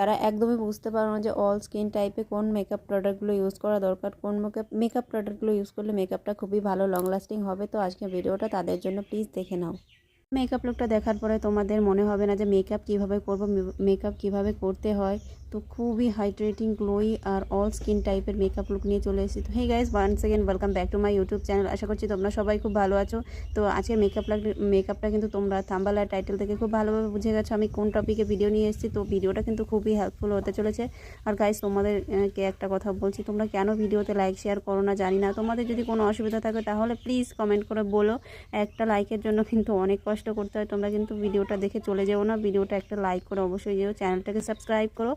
তারা একদমই বুঝতে পারো না যে অল স্কিন টাইপে কোন মেকআপ প্রোডাক্টগুলো ইউজ করা দরকার, কোন মেকআপ প্রোডাক্টগুলো ইউজ করলে মেকআপটা খুবই ভালো লং লাস্টিং হবে। তো আজকে ভিডিওটা তাদের জন্য প্লিজ দেখে নাও। মেকআপ লুকটা দেখার পরে তোমাদের মনে হবে না যে মেকআপ কীভাবে করবো, মেকআপ কীভাবে করতে হয়। তো খুবই হাইড্রেটিং, গ্লোই আর অল স্কিন টাইপের মেকআপ লুক নিয়ে চলে এসেছি। তো hey guys, once second welcome back to my YouTube channel. আশা করছি তোমরা সবাই খুব ভালো আছো। তো আজকে মেকআপটা কিন্তু তোমরা থাম্বনেল আর টাইটেল থেকে খুব ভালোভাবে বুঝে গেছো আমি কোন টপিকে ভিডিও নিয়ে এসেছি। তো ভিডিওটা কিন্তু খুবই হেল্পফুল হতে চলেছে। আর গাইস, তোমাদেরকে একটা কথা বলছি, তোমরা কেন ভিডিওতে লাইক শেয়ার করো না জানি না। তোমাদের যদি কোনো অসুবিধা থাকে তাহলে প্লিজ কমেন্ট করে বলো। একটা লাইকের জন্য কিন্তু অনেক কষ্ট করতে হয়। তোমরা কিন্তু ভিডিওটা দেখে চলে যেও না, ভিডিওটা একটা লাইক করে অবশ্যই যেও, চ্যানেলটাকে সাবস্ক্রাইব করো।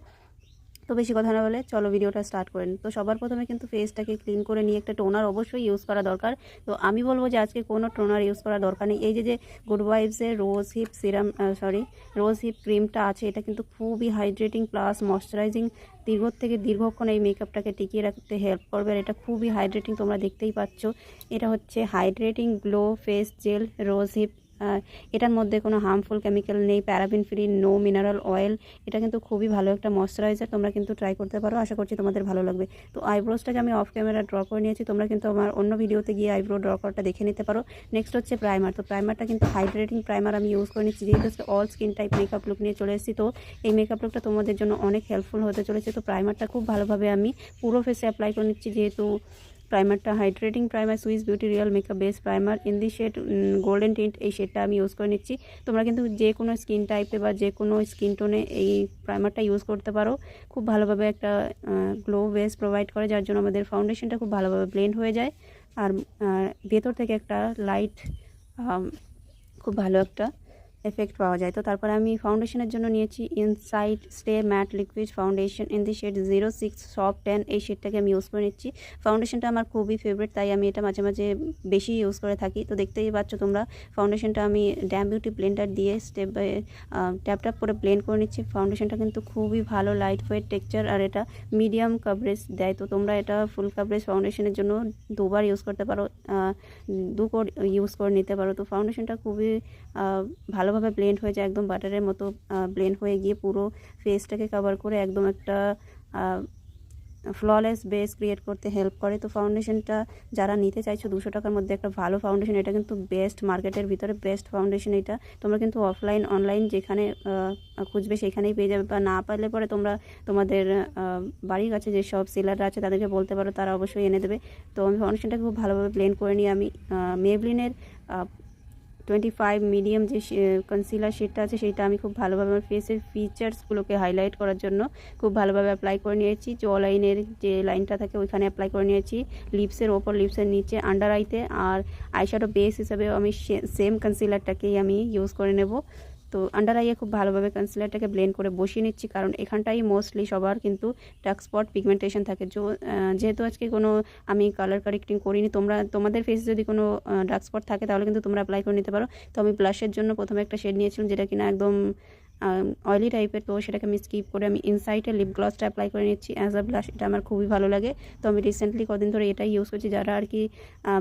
তো বেশি কথা না বলে চলো ভিডিওটা স্টার্ট করেন। তো সবার প্রথমে কিন্তু ফেসটাকে ক্লিন করে নিয়ে একটা টোনার অবশ্যই ইউজ করা দরকার। তো আমি বলবো যে আজকে কোনো টোনার ইউজ করা দরকার নেই। এই যে গুড ভাইবসের রোজ হিপ ক্রিমটা আছে, এটা কিন্তু খুবই হাইড্রেটিং প্লাস ময়শ্চারাইজিং, দীর্ঘক্ষণ এই মেকআপটাকে টিকিয়ে রাখতে হেল্প করবে। আর এটা খুবই হাইড্রেটিং, তোমরা দেখতেই পাচ্ছ। এটা হচ্ছে hydrating glow face gel rose hip. এটার মধ্যে কোনো হার্মফুল কেমিক্যাল নেই, paraben free, no mineral oil. এটা কিন্তু খুবই ভালো একটা ময়শ্চারাইজার, তোমরা কিন্তু ট্রাই করতে পারো। আশা করছি তোমাদের ভালো লাগবে। তো আইব্রোসটাকে আমি অফ ক্যামেরা ড্র করে নিয়েছি, তোমরা কিন্তু আমার অন্য ভিডিওতে গিয়ে আইব্রো ড্র করাটা দেখে নিতে পারো। নেক্সট হচ্ছে প্রাইমার। তো প্রাইমারটা কিন্তু হাইড্রেটিং প্রাইমার আমি ইউজ করে নিচ্ছি, যেহেতু all skin type makeup look নিয়ে চলে এসেছি। তো এই মেকআপ লুকটা তোমাদের জন্য অনেক হেল্পফুল হতে চলেছে। তো প্রাইমারটা খুব ভালোভাবে আমি পুরো ফেসে অ্যাপ্লাই করে নিচ্ছি, যেহেতু প্রাইমারটা hydrating primer, Swiss beauty real makeup base primer in the shade golden tint, এই শেডটা আমি ইউজ করে নিচ্ছি। তোমরা কিন্তু যে কোনো স্কিন টাইপে বা যে কোনো স্কিন টোনে এই প্রাইমারটা ইউজ করতে পারো। খুব ভালোভাবে একটা গ্লো বেস প্রোভাইড করে, যার জন্য আমাদের ফাউন্ডেশনটা খুব ভালোভাবে ব্লেন্ড হয়ে যায়। আর ভেতর থেকে একটা লাইট খুব ভালো একটা এফেক্ট পাওয়া যায়। তো তারপরে আমি ফাউন্ডেশনের জন্য নিয়েছি inside stay matte liquid foundation in the shade 06 soft 10, এই শেডটাকে আমি ইউজ করে নিচ্ছি। ফাউন্ডেশনটা আমার খুবই ফেভারিট, তাই আমি এটা মাঝে মাঝে বেশি ইউজ করে থাকি। তো দেখতেই পাচ্ছ তোমরা, ফাউন্ডেশনটা আমি ড্যাম বিউটি ব্লেন্ডার দিয়ে স্টেপ বাই ট্যাপ ট্যাপ করে ব্লেন্ড করে নিচ্ছি। ফাউন্ডেশনটা কিন্তু খুবই ভালো লাইট ওয়েট টেক্সচার, আর এটা মিডিয়াম কাভারেজ দেয়। তো তোমরা এটা ফুল কাভারেজ ফাউন্ডেশনের জন্য দুবার ইউজ করতে পারো, দু কোট ইউজ করে নিতে পারো। তো ফাউন্ডেশনটা খুবই ভালোভাবে ব্লেন্ড হয়ে যায়, একদম বাটারের মতো ব্লেন্ড হয়ে গিয়ে পুরো ফেসটাকে কভার করে একদম একটা ফ্ললেস বেস ক্রিয়েট করতে হেল্প করে। তো ফাউন্ডেশনটা যারা নিতে চাইছো 200 টাকার মধ্যে একটা ভালো ফাউন্ডেশন, এটা কিন্তু বেস্ট, মার্কেটের ভিতরে বেস্ট ফাউন্ডেশন এটা। তোমরা কিন্তু অফলাইন অনলাইন যেখানে খুঁজবে সেখানেই পেয়ে যাবে, বা না পারলে পরে তোমরা তোমাদের বাড়ির কাছে যেসব সেলাররা আছে তাদেরকে বলতে পারো, তারা অবশ্যই এনে দেবে। তো আমি ফাউন্ডেশনটাকে খুব ভালোভাবে ব্লেন্ড করে নিয়ে আমি মেবলিনের 25 মিডিয়াম যে কনসিলার শেডটা আছে সেটা আমি খুব ভালোভাবে আমার ফেসের ফিচার্সগুলোকে হাইলাইট করার জন্য খুব ভালোভাবে অ্যাপ্লাই করে নিয়েছি। জ লাইনের যে লাইনটা থাকে ওইখানে অ্যাপ্লাই করে নিয়েছি, লিপসের ওপর, লিপসের নিচে, আন্ডার আইতে। আর আইশ্যাডো বেস হিসাবে আমি সেম কনসিলারটাকেই আমি ইউজ করে নেব। তো আন্ডার আইয়ে খুব ভালোভাবে কনসিলারটাকে ব্লেন্ড করে বসিয়ে নিচ্ছি, কারণ এখানটাই মোস্টলি সবার কিন্তু ডার্ক স্পট পিগমেন্টেশন থাকে। যেহেতু আজকে কোনো আমি কালার কারেক্টিং করিনি, তোমাদের ফেসে যদি কোনো ডার্ক স্পট থাকে তাহলে কিন্তু তোমরা অ্যাপ্লাই করে নিতে পারো। তো আমি ব্লাশের জন্য প্রথমে একটা শেড নিয়েছিলাম যেটা কিনা একদম অয়েলি টাইপের, তো সেটাকে আমি স্কিপ করে আমি ইনসাইডে লিপ গ্লসটা অ্যাপ্লাই করে নিচ্ছি অ্যাজ আ ব্লাশ। এটা আমার খুবই ভালো লাগে। তো আমি রিসেন্টলি কদিন ধরে এটাই ইউজ করছি। যারা আর কি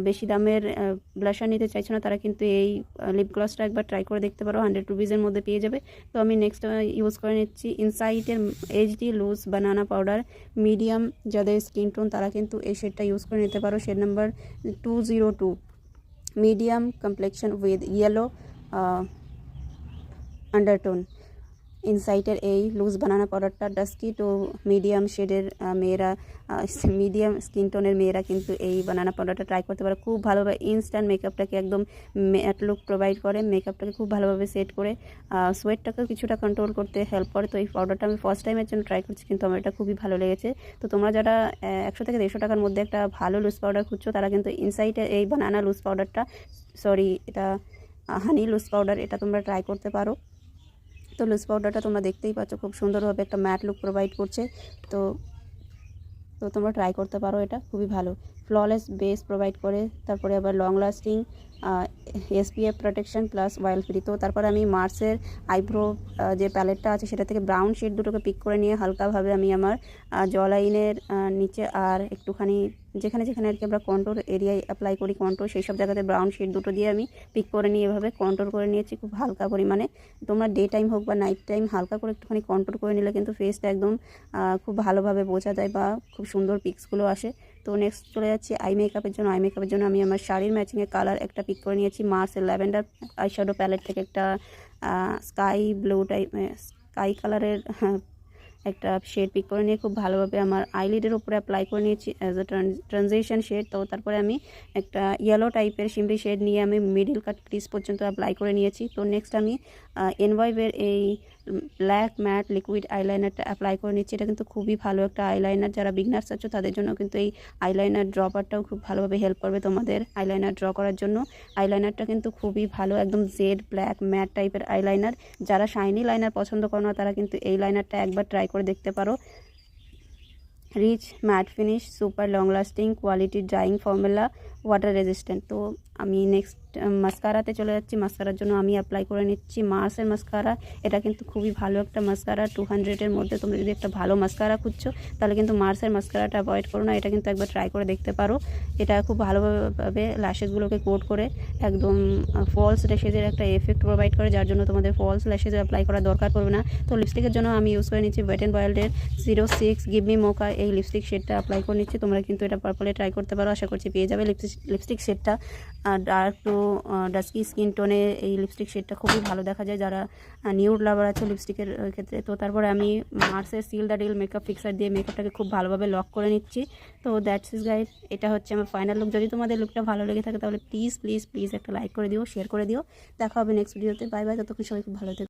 বেশি দামের ব্লাশার নিতে চাইছো না, তারা কিন্তু এই লিপ গ্লসটা একবার ট্রাই করে দেখতে পারো, 100 রুপিজের মধ্যে পেয়ে যাবে। তো আমি নেক্সট ইউজ করে নিচ্ছি ইনসাইডের HD loose banana powder medium, যাদের স্কিন টোন তারা কিন্তু এই শেডটা ইউজ করে নিতে পারো। Shade number 202, medium complexion with yellow undertone. ইনসাইটের এই লুজ বানানা পাউডারটা ডাস্কি টু মিডিয়াম শেডের মেয়েরা, মিডিয়াম স্কিন টোনের মেয়েরা কিন্তু এই বানানা পাউডারটা ট্রাই করতে পারে। খুব ভালোভাবে ইনস্ট্যান্ট মেকআপটাকে একদম ম্যাট লুক প্রোভাইড করে, মেকআপটাকে খুব ভালোভাবে সেট করে সোয়েটটাকেও কিছুটা কন্ট্রোল করতে হেল্প করে। তো এই পাউডারটা আমি ফার্স্ট টাইমের জন্য ট্রাই করছি, কিন্তু আমার এটা খুবই ভালো লেগেছে। তো তোমরা যারা 100 থেকে 150 টাকার মধ্যে একটা ভালো লুজ পাউডার খুঁজছো, তারা কিন্তু ইনসাইটের এই বানানা লুজ পাউডারটা, এটা হানি লুজ পাউডার, এটা তোমরা ট্রাই করতে পারো। তো লুজ পাউডারটা তোমরা দেখতেই পাচ্ছ খুব সুন্দরভাবে একটা ম্যাট লুক প্রোভাইড করছে। তো তোমরা ট্রাই করতে পারো, এটা খুবই ভালো। ফ্ললেস বেস প্রোভাইড করে, তারপরে আবার long lasting SPF protection plus oil free. তো তারপরে আমি মার্সের আইব্রো যে প্যালেটটা আছে সেটা থেকে ব্রাউন শেড দুটোকে পিক করে নিয়ে হালকাভাবে আমি আমার জ লাইনের নিচে আর একটুখানি যেখানে যেখানে আর কি আমরা কন্ট্রোর এরিয়ায় অ্যাপ্লাই করি কন্ট্রোর, সেই সব জায়গাতে ব্রাউন শেড দুটো দিয়ে আমি পিক করে নিয়ে এভাবে কন্ট্রোর করে নিয়েছি খুব হালকা পরিমাণে। তোমরা ডে টাইম হোক বা নাইট টাইম হালকা করে একটুখানি কন্ট্রোর করে নিলে কিন্তু ফেসটা একদম খুব ভালোভাবে বোঝা যায় বা খুব সুন্দর পিক্সগুলো আসে। তো নেক্সট চলে যাচ্ছি আই মেকআপের জন্য। আই মেকআপের জন্য আমি আমার শাড়ির ম্যাচিংয়ের কালার একটা পিক করে নিয়েছি মার্সের ল্যাভেন্ডার আই শ্যাডো প্যালেট থেকে, একটা স্কাই ব্লু টাইপ স্কাই কালারের একটা শেড পিক করে নিয়ে খুব ভালোভাবে আমার আইলিডের উপরে অ্যাপ্লাই করে নিয়েছি অ্যাজ এ ট্রানজিশন শেড। তো তারপরে আমি একটা ইয়েলো টাইপের শিমরি শেড নিয়ে আমি মিডিল কাট ক্রিজ পর্যন্ত অ্যাপ্লাই করে নিয়েছি। তো নেক্সট আমি এনভাইভের এই ব্ল্যাক ম্যাট লিকুইড আইলাইনারটা অ্যাপ্লাই করে নিচ্ছি। এটা কিন্তু খুবই ভালো একটা আইলাইনার, যারা বিগনার্স আছো তাদের জন্য কিন্তু এই আইলাইনার ড্রপারটাও খুব ভালোভাবে হেল্প করবে তোমাদের আইলাইনার ড্র করার জন্য। আইলাইনারটা কিন্তু খুবই ভালো, একদম জেড ব্ল্যাক ম্যাট টাইপের আইলাইনার। যারা শাইনি লাইনার পছন্দ করো না তারা কিন্তু এই লাইনারটা একবার ট্রাই করে দেখতে পারো। Rich matte finish, super long lasting, quality, drying formula, water resistant. তো আমি নেক্সট মাস্কারাতে চলে যাচ্ছি। মাস্কারার জন্য আমি অ্যাপ্লাই করে নিচ্ছি মার্সের মাস্কারা। এটা কিন্তু খুবই ভালো একটা মাস্কারা, 200-এর মধ্যে তোমরা যদি একটা ভালো মাস্কারা খুঁজছো তাহলে কিন্তু মার্সের মাস্কারাটা অ্যাভয়েড করো না, এটা কিন্তু একবার ট্রাই করে দেখতে পারো। এটা খুব ভালোভাবে ল্যাশেসগুলোকে কোট করে একদম ফলস ল্যাশেজের একটা এফেক্ট প্রোভাইড করে, যার জন্য তোমাদের ফলস ল্যাশেজ অ্যাপ্লাই করার দরকার পড়বে না। তো লিপস্টিকের জন্য আমি ইউজ করে নিচ্ছি ওয়েট অ্যান্ড ওয়াইল্ডের 06 গিভ মি মোকা এই লিপস্টিক শেডটা অ্যাপ্লাই করে নিচ্ছি। তোমরা কিন্তু এটা পার্পলে ট্রাই করতে পারো, আশা করছি পেয়ে যাবে লিপস্টিক শেডটা। ডার্ক টু ডাস্কি স্কিন টোনে এই লিপস্টিক শেডটা খুবই ভালো দেখা যায় যারা নিউড লাভার আছে লিপস্টিকের ক্ষেত্রে। তো তারপরে আমি মার্সের seal the deal makeup fixer দিয়ে মেকআপটাকে খুব ভালোভাবে লক করে নিচ্ছি। তো দ্যাটস ইজ গাইড, এটা হচ্ছে আমার ফাইনাল লুক। যদি তোমাদের লুকটা ভালো লেগে থাকে তাহলে প্লিজ প্লিজ প্লিজ একটা লাইক করে দিও, শেয়ার করে দিও। দেখা হবে নেক্সট ভিডিওতে। বাই বাই, ততক্ষণ সবাই খুব ভালো থেকো।